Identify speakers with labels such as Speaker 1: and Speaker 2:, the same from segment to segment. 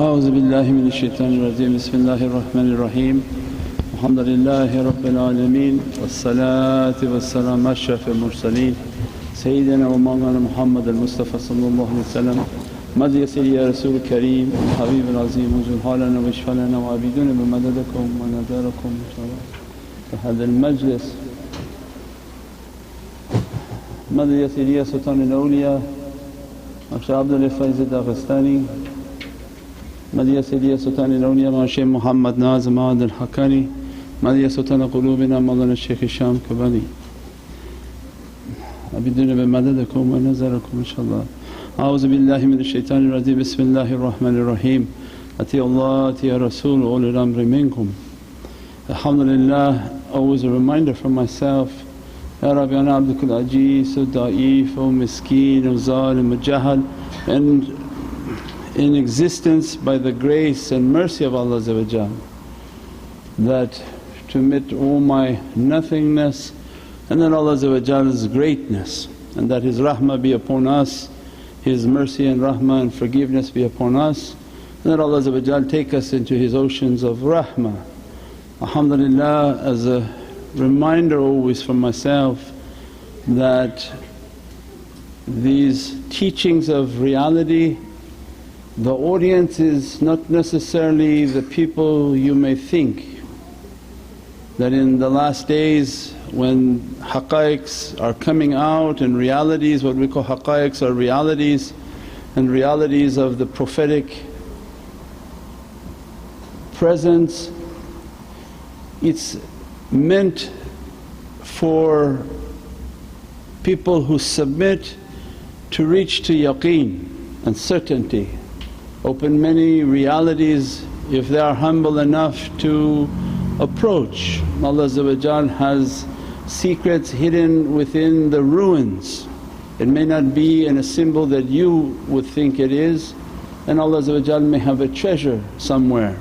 Speaker 1: أعوذ بالله من الشيطان الرجيم بسم الله الرحمن الرحيم الحمد لله رب العالمين والصلاة والسلام أشرف المرسلين سيدنا ومولانا محمد المصطفى صلى الله عليه وسلم مد يا سيدي يا رسول الكريم الحبيب العظيم وجل حالنا واشفى لنا وعبيدنا بمددكم ونذاركم إن شاء الله في هذا المجلس. مد يا سيدي يا سلطان الأولياء الشيخ عبد الله فايز الداغستاني، مد يا سيدي يا سلطان الأولياء مع الشيخ محمد نازم الحقاني، مد يا سلطان قلوبنا مولانا الشيخ هشام قباني عبيدنا بمددكم ونذاركم إن شاء الله. أعوذ بالله من الشيطان الرجيم بسم الله الرحمن الرحيم أطيعوا الله أطيعوا الرسول أولي الأمر منكم. Alhamdulillah, always a reminder for myself, Ya Rabbi ana abdukal ajiz, o da'if, o miskeen, o zalim, o jahal, and in existence by the grace and mercy of Allah that to admit all my nothingness and then Allah's greatness, and that His rahmah be upon us, His mercy and rahmah and forgiveness be upon us, and that Allah take us into His oceans of rahmah. Alhamdulillah, as a reminder always for myself that these teachings of reality, the audience is not necessarily the people you may think. That in the last days when haqqaiqs are coming out and realities, what we call haqqaiqs are realities, and realities of the prophetic presence, it's meant for people who submit to reach to yaqeen and certainty, open many realities if they are humble enough to approach. Allah has secrets hidden within the ruins. It may not be in a symbol that you would think it is, and Allah may have a treasure somewhere.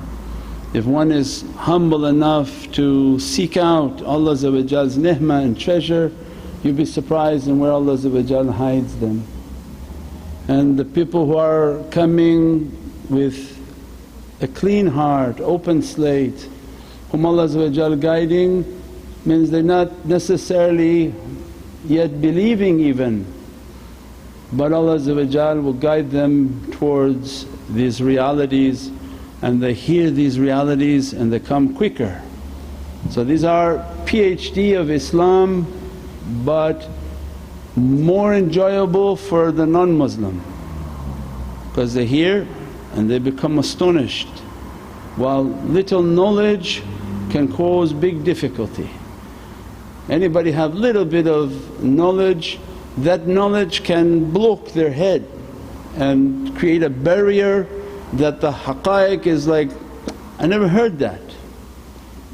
Speaker 1: If one is humble enough to seek out Allah's ni'mah and treasure, you'll be surprised in where Allah hides them. And the people who are coming with a clean heart, open slate, whom Allah guiding, means they're not necessarily yet believing even, but Allah will guide them towards these realities, and they hear these realities and they come quicker. So these are PhD of Islam, but more enjoyable for the non-Muslim, because they hear and they become astonished, while little knowledge can cause big difficulty. Anybody have little bit of knowledge, that knowledge can block their head and create a barrier that the haqqaiq is like, I never heard that.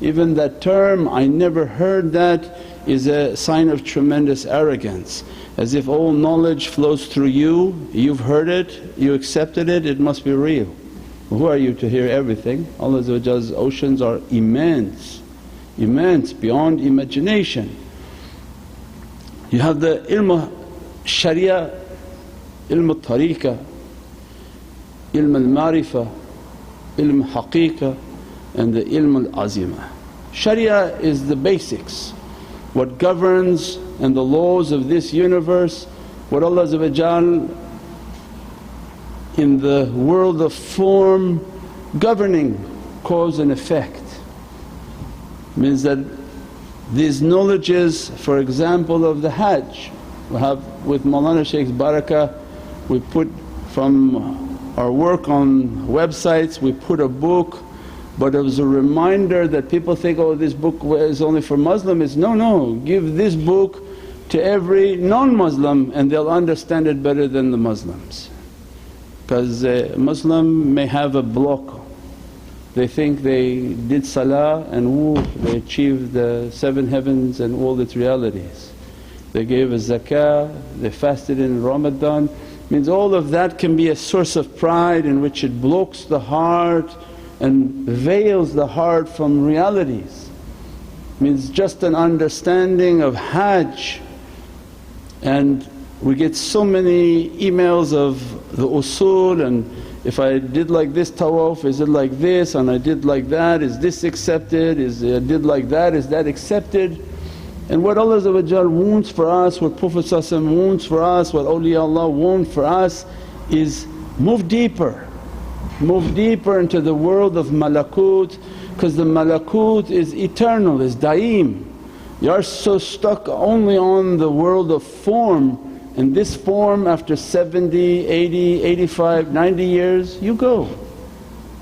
Speaker 1: Even that term, I never heard that, is a sign of tremendous arrogance, as if all knowledge flows through you, you've heard it, you accepted it, it must be real. Who are you to hear everything? Allah's oceans are immense, immense beyond imagination. You have the ilm sharia, ilm tariqah, ilm al-ma'rifah, ilm haqiqah, and the ilm al-azimah. Sharia is the basics, what governs and the laws of this universe, what Allah in the world of form governing cause and effect. Means that these knowledges, for example of the Hajj, we have with Mawlana Shaykh's barakah, we put from our work on websites, we put a book, but it was a reminder that people think, oh this book is only for Muslims. No, give this book to every non-Muslim and they'll understand it better than the Muslims. Because a Muslim may have a block, they think they did salah and they achieved the 7 heavens and all its realities. They gave a zakah, they fasted in Ramadan, means all of that can be a source of pride in which it blocks the heart and veils the heart from realities. Means just an understanding of Hajj, and we get so many emails of the usul and if I did like this tawaf, is it like this, and I did like that, is this accepted, I did like that, is that accepted? And what Allah wants for us, what Prophet wants for us, what awliyaullah want for us is move deeper into the world of malakut, because the malakut is eternal, is daim. You are so stuck only on the world of form, and this form after 70, 80, 85, 90 years you go.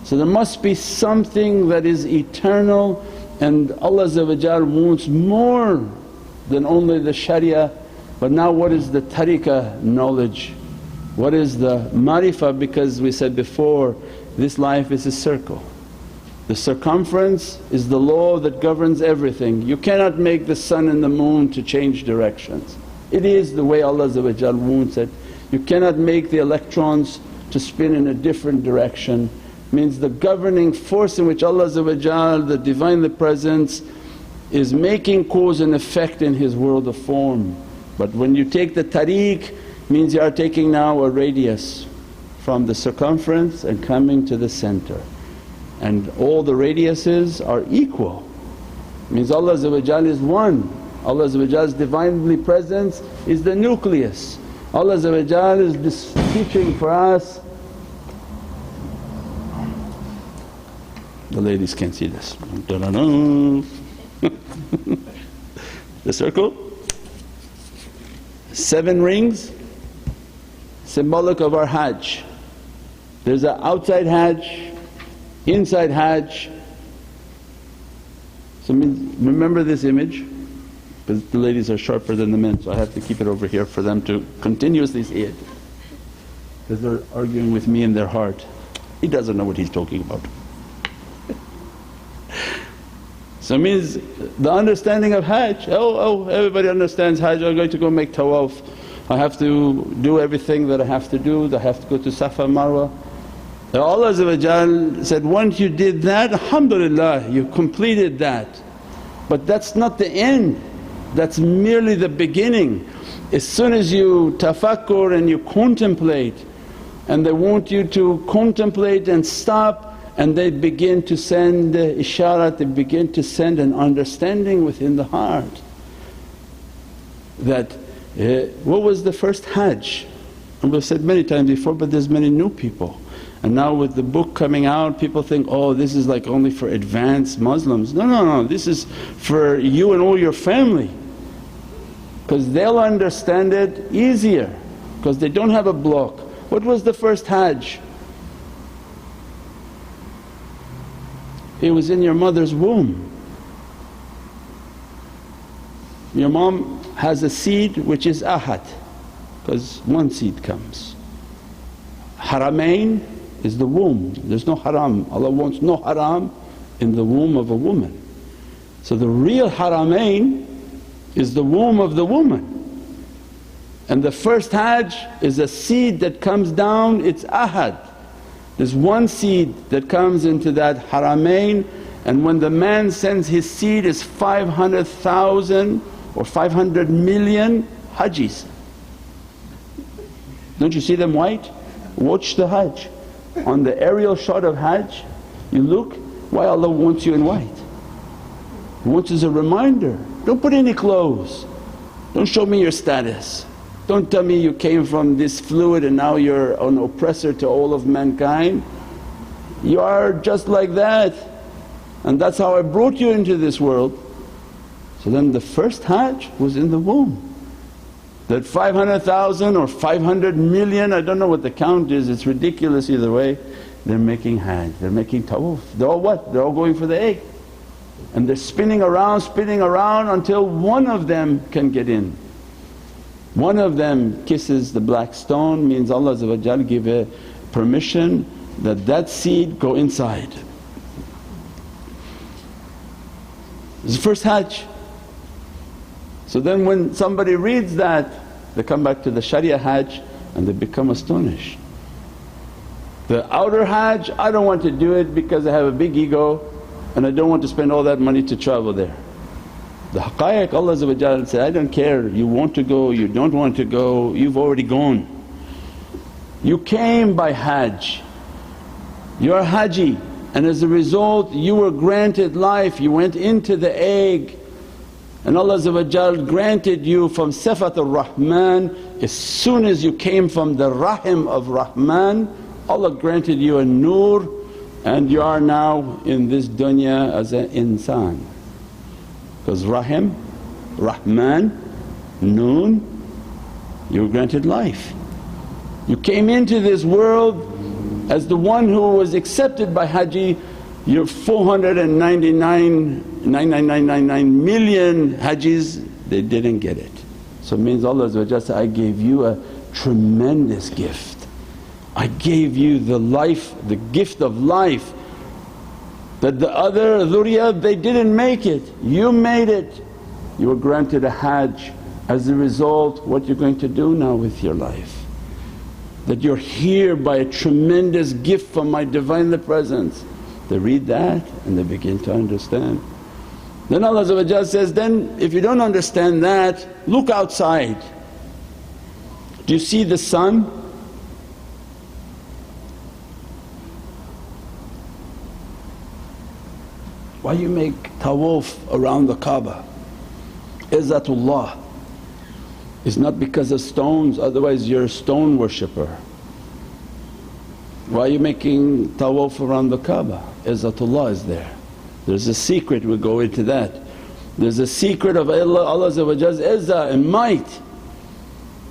Speaker 1: So there must be something that is eternal, and Allah wants more than only the sharia. But now what is the tariqah knowledge? What is the marifah? Because we said before, this life is a circle. The circumference is the law that governs everything. You cannot make the sun and the moon to change directions. It is the way Allah wants it. You cannot make the electrons to spin in a different direction. Means the governing force in which Allah, the Divinely Presence, is making cause and effect in His world of form. But when you take the tariq, means you are taking now a radius from the circumference and coming to the center, and all the radiuses are equal. Means Allah is one. Allah's Divinely Presence is the nucleus. Allah is this teaching for us. The ladies can't see this. The circle, 7 rings, symbolic of our Hajj. There's an outside Hajj, inside Hajj. So remember this image, because the ladies are sharper than the men, so I have to keep it over here for them to continuously see it, because they're arguing with me in their heart. He doesn't know what he's talking about. So it means the understanding of Hajj, everybody understands Hajj, I'm going to go make Tawaf, I have to do everything that I have to do, I have to go to Safa Marwa. Allah said, once you did that, alhamdulillah, you completed that. But that's not the end, that's merely the beginning. As soon as you tafakkur and you contemplate, and they want you to contemplate and stop, and they begin to send isharat, they begin to send an understanding within the heart that what was the first Hajj? And we've said many times before, but there's many new people. And now with the book coming out, people think, oh, this is like only for advanced Muslims. No, this is for you and all your family, because they'll understand it easier because they don't have a block. What was the first Hajj? It was in your mother's womb. Your mom has a seed which is ahad, because one seed comes. Haramain is the womb, there's no haram. Allah wants no haram in the womb of a woman. So the real haramain is the womb of the woman. And the first Hajj is a seed that comes down, it's ahad. There's one seed that comes into that haramain, and when the man sends his seed is 500,000 or 500 million Hajjis. Don't you see them white? Watch the Hajj. On the aerial shot of Hajj, you look, why Allah wants you in white? He wants as a reminder, don't put any clothes, don't show me your status. Don't tell me you came from this fluid and now you're an oppressor to all of mankind. You are just like that, and that's how I brought you into this world. So then the first Hajj was in the womb. That 500,000 or 500 million, I don't know what the count is, it's ridiculous either way, they're making Hajj, they're making Tawaf. They're all what? They're all going for the egg. And they're spinning around until one of them can get in. One of them kisses the black stone, means Allah give a permission that that seed go inside. It's the first Hajj. So then when somebody reads that, they come back to the Sharia Hajj and they become astonished. The outer Hajj, I don't want to do it because I have a big ego and I don't want to spend all that money to travel there. The haqqaiq, Allah said, I don't care, you want to go, you don't want to go, you've already gone. You came by Hajj, You're Haji, and as a result you were granted life, you went into the egg and Allah granted you from Sifat ar-Rahman. As soon as you came from the Rahim of Rahman, Allah granted you a Nur, and you are now in this dunya as an insan. Because Rahim, Rahman, Noon, you were granted life. You came into this world as the one who was accepted by Haji. Your 499 million Hajis, they didn't get it. So it means Allah said, I gave you a tremendous gift. I gave you the life, the gift of life, that the other dhurriyyah they didn't make it, you made it. You were granted a Hajj. As a result, what you're going to do now with your life? That you're here by a tremendous gift from my Divinely Presence. They read that and they begin to understand. Then Allah says, then if you don't understand that, look outside. Do you see the sun? Why you make tawaf around the Kaaba? Izzatullah. It's not because of stones, otherwise you're a stone worshipper. Why are you making tawaf around the Kaaba? Izzatullah is there. There's a secret, we'll go into that. There's a secret of Allah's izzah and might.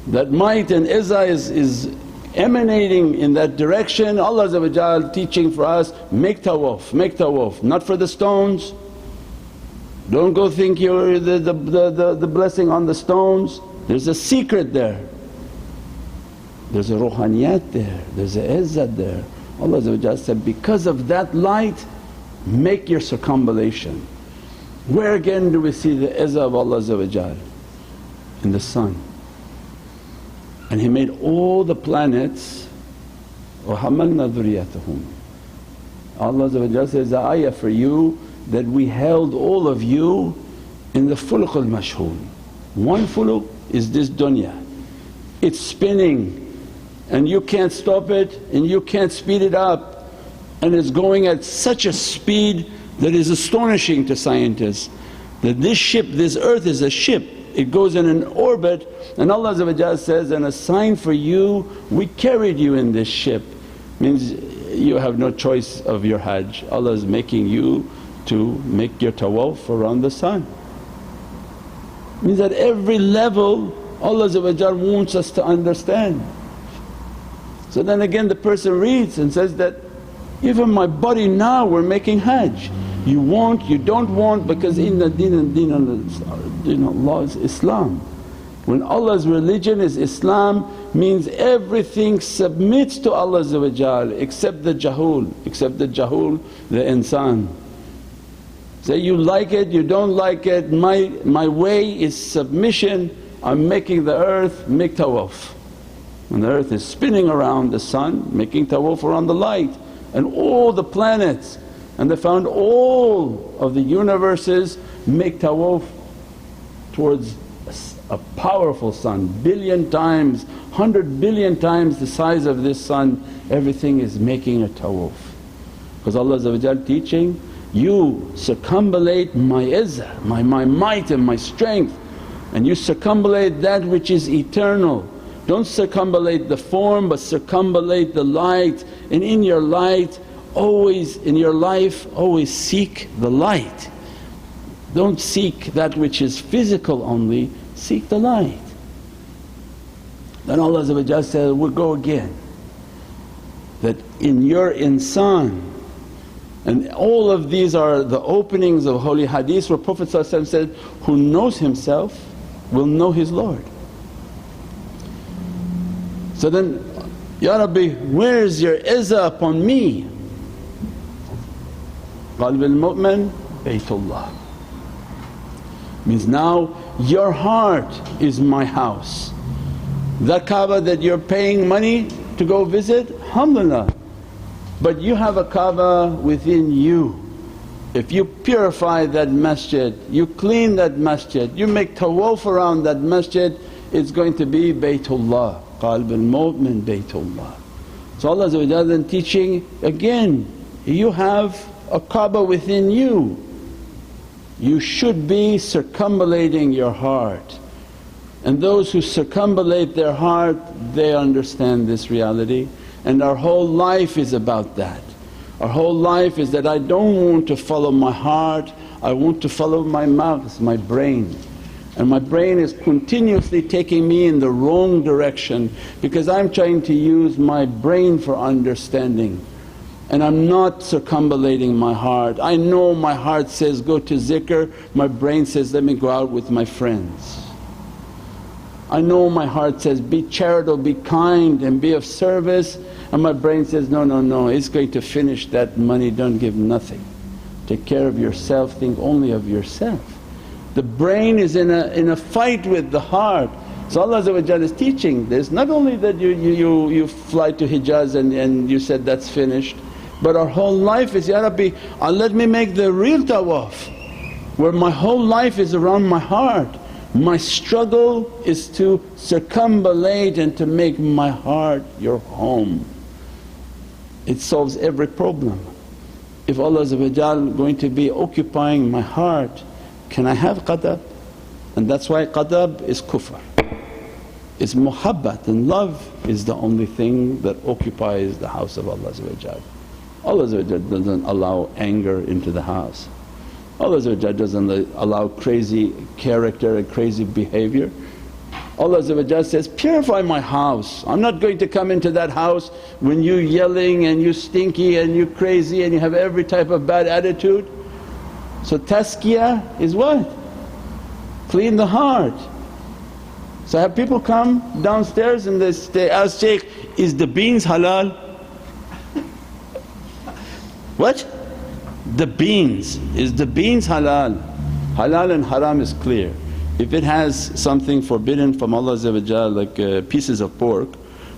Speaker 1: That might and izzah is emanating in that direction. Allah teaching for us, make tawaf, not for the stones. Don't go think you're the blessing on the stones. There's a secret there. There's a ruhaniyat there, there's a izzat there. Allah said, because of that light make your circumambulation. Where again do we see the izzah of Allah? In the sun. And He made all the planets, وَحَمَلْنَا ذُرِّيَّتَهُمْ. Allah says, the ayah for you that we held all of you in the fulq al-mashhoon. One fulq is this dunya, it's spinning and you can't stop it and you can't speed it up, and it's going at such a speed that is astonishing to scientists. That this ship, this earth is a ship, it goes in an orbit, and Allah says, and a sign for you, we carried you in this ship. Means you have no choice of your Hajj, Allah is making you to make your tawaf around the sun. Means at every level Allah wants us to understand. So then again the person reads and says that, even my body now we're making Hajj. You want, you don't want, because inna deen Allah is Islam. When Allah's religion is Islam, means everything submits to Allah except the jahul, the insan. Say, you like it, you don't like it, my way is submission. I'm making the earth make tawaf. When the earth is spinning around the sun, making tawaf around the light, and all the planets, and they found all of the universes make tawaf towards a powerful sun, billion times, 100 billion times the size of this sun, everything is making a tawaf. Because Allah teaching, you circumambulate my izzah, my might and my strength, and you circumambulate that which is eternal. Don't circumambulate the form but circumambulate the light, and in your light always, in your life always seek the light. Don't seek that which is physical only, seek the light. Then Allah says, we'll go again, that in your insan, and all of these are the openings of holy hadith where Prophet said, who knows himself will know his Lord. So then, Ya Rabbi, where is your izzah upon me? Qalb al-mu'min Baytullah. Means now your heart is my house. That Kaaba that you're paying money to go visit, alhamdulillah, but you have a Kaaba within you. If you purify that masjid, you clean that masjid, you make tawaf around that masjid, it's going to be Baytullah. Qalb al-mu'min Baytullah. So Allah then teaching again, you have a Kaaba within you. You should be circumambulating your heart. And those who circumambulate their heart, they understand this reality. And our whole life is about that. Our whole life is that I don't want to follow my heart, I want to follow my maghz, my brain. And my brain is continuously taking me in the wrong direction because I'm trying to use my brain for understanding. And I'm not circumambulating my heart. I know my heart says go to zikr, my brain says let me go out with my friends. I know my heart says be charitable, be kind and be of service, and my brain says no, it's going to finish that money, don't give nothing. Take care of yourself, think only of yourself. The brain is in a fight with the heart. So Allah is teaching this, not only that you fly to Hijaz and you said that's finished, but our whole life is, Ya Rabbi let me make the real Tawaf where my whole life is around my heart. My struggle is to circumambulate and to make my heart your home. It solves every problem. If Allah is going to be occupying my heart, can I have qadab? And that's why qadab is kufr. It's muhabbat, and love is the only thing that occupies the house of Allah. Allah doesn't allow anger into the house. Allah doesn't allow crazy character and crazy behavior. Allah says, purify my house. I'm not going to come into that house when you yelling and you stinky and you crazy and you have every type of bad attitude. So Tazkiyah is what? Clean the heart. So I have people come downstairs and they ask, Shaykh, is the beans halal? What? The beans, is the beans halal? Halal and haram is clear. If it has something forbidden from Allah like pieces of pork,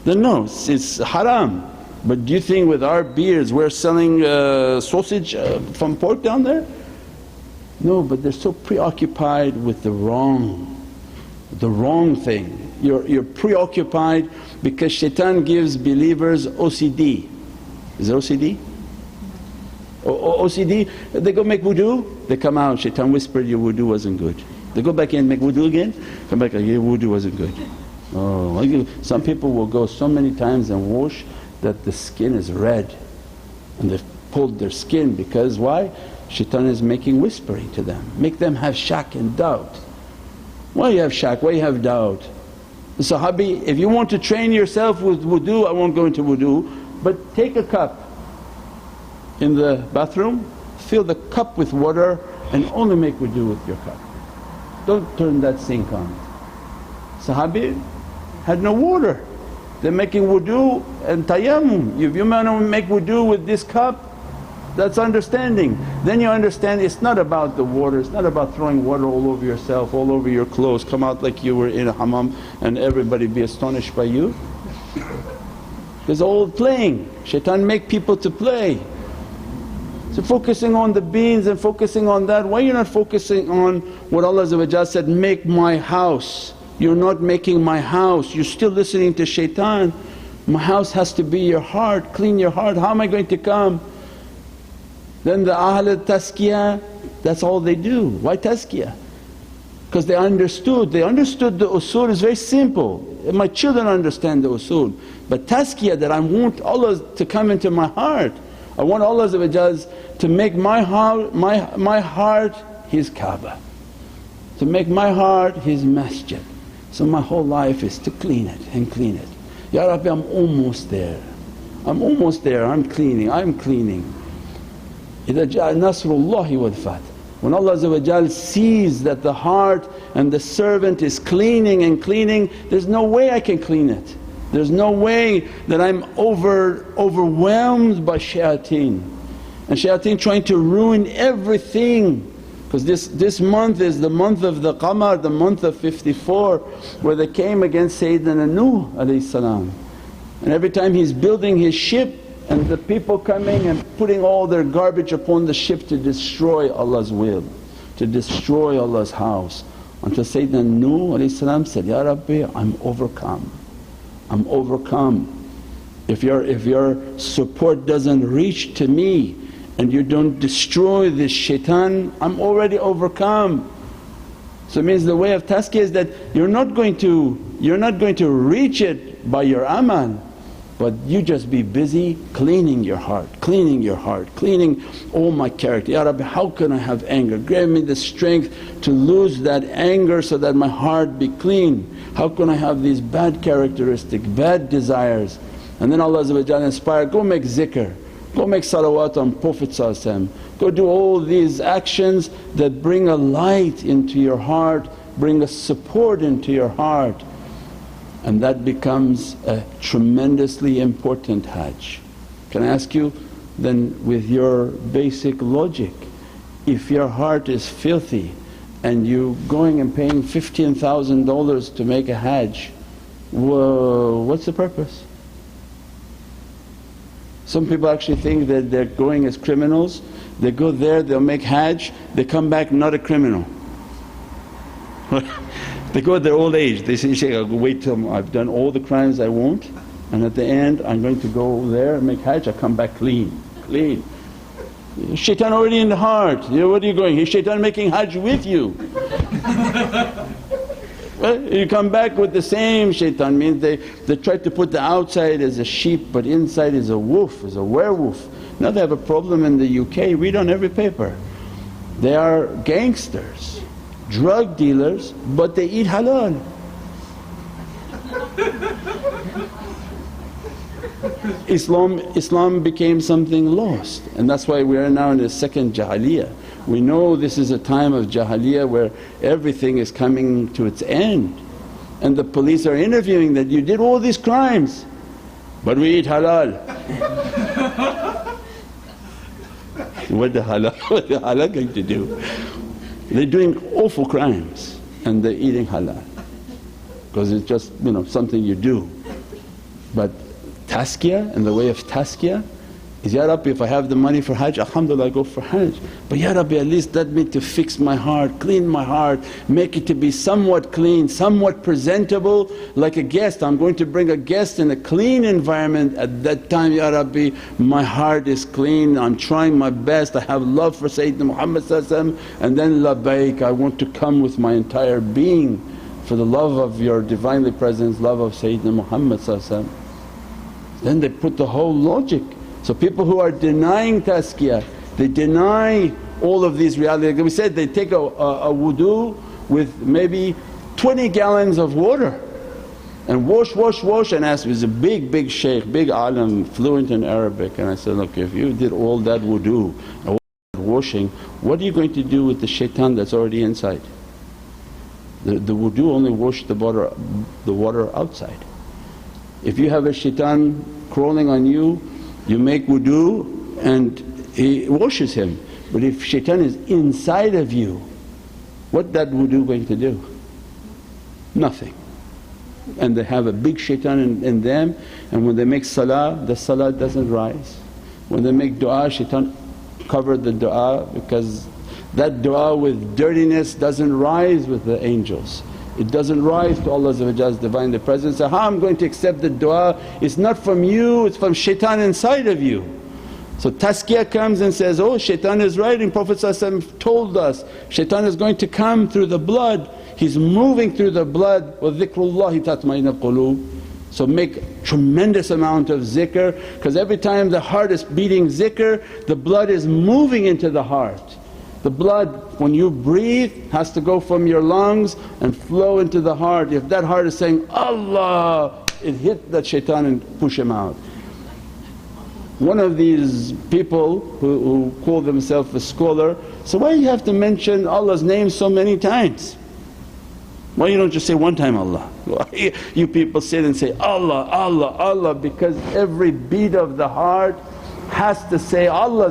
Speaker 1: then no, it's haram. But do you think with our beards we're selling sausage from pork down there? No, but they're so preoccupied with the wrong thing. You're preoccupied because Shaytan gives believers OCD. Is it OCD? OCD, they go make wudu, they come out, Shaitan whispered your wudu wasn't good. They go back in, make wudu again, come back, your wudu wasn't good. Oh, some people will go so many times and wash that the skin is red and they've pulled their skin because why? Shaitan is making whispering to them, make them have shak and doubt. Why you have shak, why you have doubt? The Sahabi, if you want to train yourself with wudu, I won't go into wudu, but take a cup in the bathroom, fill the cup with water and only make wudu with your cup. Don't turn that sink on. Sahabi had no water, they're making wudu and tayammum. If you want to make wudu with this cup, that's understanding. Then you understand it's not about the water, it's not about throwing water all over yourself, all over your clothes, come out like you were in a hammam and everybody be astonished by you. There's all playing, Shaitan make people to play. So focusing on the beans and focusing on that, why you're not focusing on what Allah said, make my house? You're not making my house, you're still listening to Shaitan. My house has to be your heart, clean your heart, how am I going to come? Then the Ahl Tazkiyah, that's all they do. Why Tazkiyah? Because they understood the usul is very simple. My children understand the usul. But Tazkiyah, that I want Allah to come into my heart. I want Allah to make my heart His Kaaba, to make my heart His masjid. So my whole life is to clean it and clean it. Ya Rabbi, I'm almost there, I'm cleaning. إِذَا جَاءَ نَصْرُ اللَّهِ وَالْفَتْحُ. When Allah sees that the heart and the servant is cleaning and cleaning, there's no way I can clean it. There's no way that I'm overwhelmed by shayateen. And shayateen trying to ruin everything, because this month is the month of the Qamar, the month of 54, where they came against Sayyidina Nuh. And every time he's building his ship and the people coming and putting all their garbage upon the ship to destroy Allah's will, to destroy Allah's house, until Sayyidina Nuh said, Ya Rabbi, I'm overcome. If your support doesn't reach to me and you don't destroy this shaitan, I'm already overcome. So it means the way of tazkiyah is that you're not going to reach it by your amal, but you just be busy cleaning your heart, cleaning all my character. Ya Rabbi, how can I have anger? Grant me the strength to lose that anger so that my heart be clean. How can I have these bad characteristics, bad desires? And then Allah inspire, go make zikr, go make salawat on Prophet, go do all these actions that bring a light into your heart, bring a support into your heart. And that becomes a tremendously important Hajj. Can I ask you then, with your basic logic, if your heart is filthy and you going and paying $15,000 to make a Hajj, what's the purpose? Some people actually think that they're going as criminals, they go there, they'll make Hajj, they come back not a criminal. They go at their old age, they say, Shaykh, I'll wait till I've done all the crimes I want, and at the end I'm going to go there and make Hajj, I come back clean. Shaitan already in the heart, what are you going? Is Shaitan making Hajj with you? You come back with the same shaitan, means they try to put the outside as a sheep but inside is a wolf, is a werewolf. Now they have a problem in the UK, read on every paper. They are gangsters, drug dealers, but they eat halal. Islam became something lost, and that's why we are now in the second Jahiliyyah. We know this is a time of Jahiliyyah where everything is coming to its end, and the police are interviewing that, you did all these crimes but we eat halal. What the halal going to do? They're doing awful crimes and they're eating halal because it's just something you do. But Tazkiyah, and the way of Tazkiyah is, Ya Rabbi, if I have the money for Hajj, alhamdulillah I go for Hajj, but Ya Rabbi, at least let me to fix my heart, clean my heart, make it to be somewhat clean, somewhat presentable like a guest. I'm going to bring a guest in a clean environment. At that time, Ya Rabbi, my heart is clean, I'm trying my best, I have love for Sayyidina Muhammad, and then labbaik, I want to come with my entire being for the love of your Divinely Presence, love of Sayyidina Muhammad. Then they put the whole logic. So people who are denying tazkiyah, they deny all of these realities. Like we said, they take a wudu with maybe 20 gallons of water and wash and ask, he's a big shaykh, big alim, fluent in Arabic, and I said, look, if you did all that wudu and all that washing, what are you going to do with the shaitan that's already inside? The wudu only washed the water outside. If you have a shaitan crawling on you, you make wudu and he washes him. But if shaitan is inside of you, what that wudu going to do? Nothing. And they have a big shaitan in them, and when they make salah, the salah doesn't rise. When they make du'a, shaitan covered the du'a, because that du'a with dirtiness doesn't rise with the angels. It doesn't rise to Allah's Divinely Presence. So how I'm going to accept the du'a? It's not from you, it's from shaitan inside of you. So tazkiyah comes and says, oh, shaitan is writing, Prophet told us shaitan is going to come through the blood, he's moving through the blood. وَذِكْرُ اللَّهِ تَطْمَئِنُّ الْقُلُوبِ. So make tremendous amount of zikr, because every time the heart is beating zikr, the blood is moving into the heart. The blood, when you breathe, has to go from your lungs and flow into the heart. If that heart is saying, Allah, it hit that shaitan and push him out. One of these people who call themselves a scholar, so why you have to mention Allah's name so many times? Why you don't just say one time Allah? Why you people sit and say Allah, Allah, Allah, because every beat of the heart has to say Allah,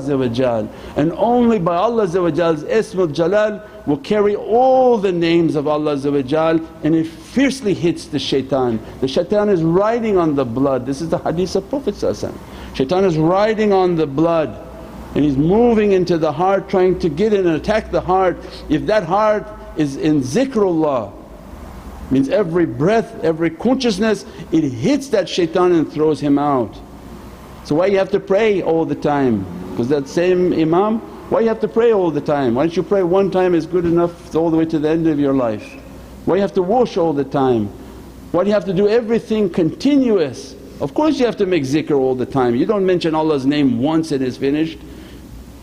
Speaker 1: and only by Allah's Ismul Jalal will carry all the names of Allah, and it fiercely hits the shaitan. The shaitan is riding on the blood, this is the hadith of Prophet. Shaitan is riding on the blood and he's moving into the heart, trying to get in and attack the heart. If that heart is in zikrullah, means every breath, every consciousness, it hits that shaitan and throws him out. So why you have to pray all the time? Because that same Imam, why you have to pray all the time? Why don't you pray one time is good enough all the way to the end of your life? Why you have to wash all the time? Why do you have to do everything continuous? Of course you have to make zikr all the time, you don't mention Allah's name once and it's finished.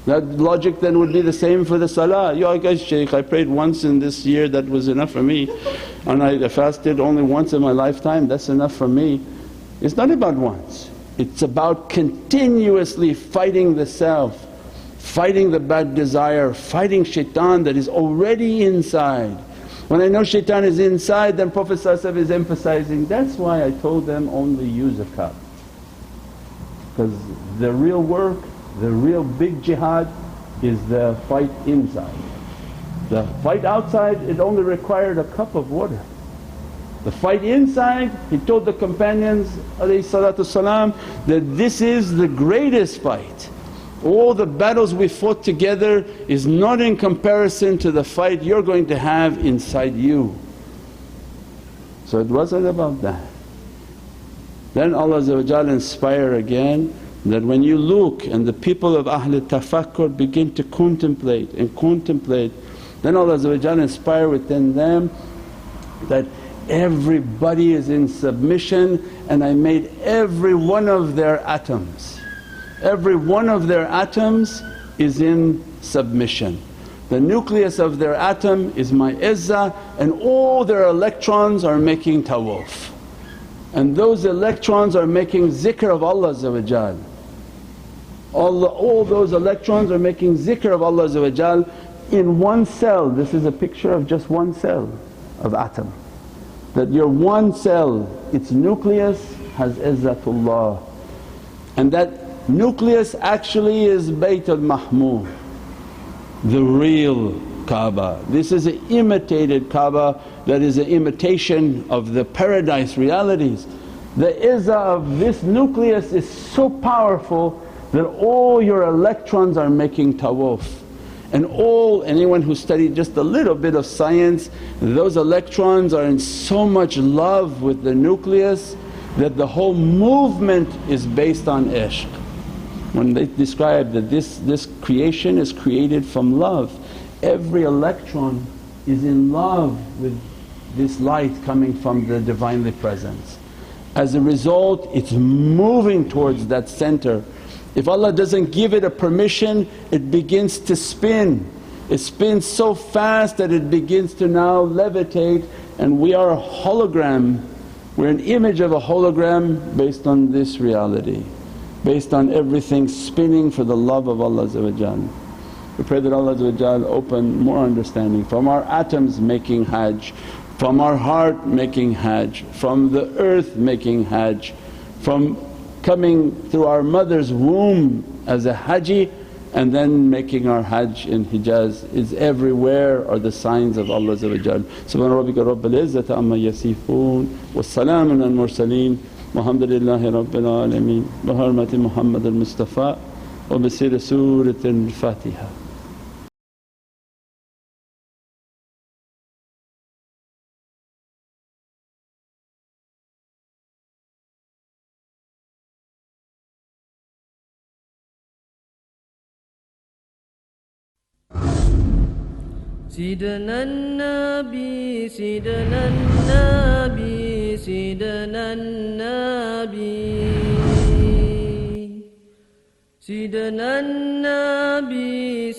Speaker 1: That logic then would be the same for the salah. Ya guys, Shaykh, I prayed once in this year, that was enough for me, and I fasted only once in my lifetime, that's enough for me. It's not about once, it's about continuously fighting the self, fighting the bad desire, fighting shaitan that is already inside. When I know shaitan is inside, then Prophet is emphasizing, that's why I told them only use a cup. Because the real work, the real big jihad is the fight inside. The fight outside, it only required a cup of water. The fight inside, he told the companions ﷺ that this is the greatest fight. All the battles we fought together is not in comparison to the fight you're going to have inside you. So it wasn't about that. Then Allah inspire again that when you look and the people of Ahl Tafakkur begin to contemplate and contemplate, then Allah inspire within them that everybody is in submission, and I made every one of their atoms. Every one of their atoms is in submission. The nucleus of their atom is my izzah, and all their electrons are making tawaf. And those electrons are making zikr of Allah. All those electrons are making zikr of Allah in one cell. This is a picture of just one cell of atom. That your one cell, its nucleus has izzatullah, and that nucleus actually is Baytul Mahmud, the real Kaaba. This is an imitated Kaaba, that is an imitation of the paradise realities. The izzah of this nucleus is so powerful that all your electrons are making tawaf. And anyone who studied just a little bit of science, those electrons are in so much love with the nucleus that the whole movement is based on ishq. When they describe that this creation is created from love, every electron is in love with this light coming from the Divinely Presence. As a result, it's moving towards that center. If Allah doesn't give it a permission, it begins to spin. It spins so fast that it begins to now levitate, and we are a hologram. We're an image of a hologram based on this reality, based on everything spinning for the love of Allah. We pray that Allah open more understanding, from our atoms making Hajj, from our heart making Hajj, from the earth making Hajj, from coming through our mother's womb as a Haji and then making our Hajj in Hijaz, is everywhere are the signs of Allah. Subhana rabbika rabbil izzati amma yasifoon wa salaamun al mursaleen walhamdulillahi rabbil alameen bi hurmati Muhammad al-Mustafa wa bi sirri Surat al-Fatiha.
Speaker 2: سيدنا النبي سيدنا النبي سيدنا النبي سيدنا النبي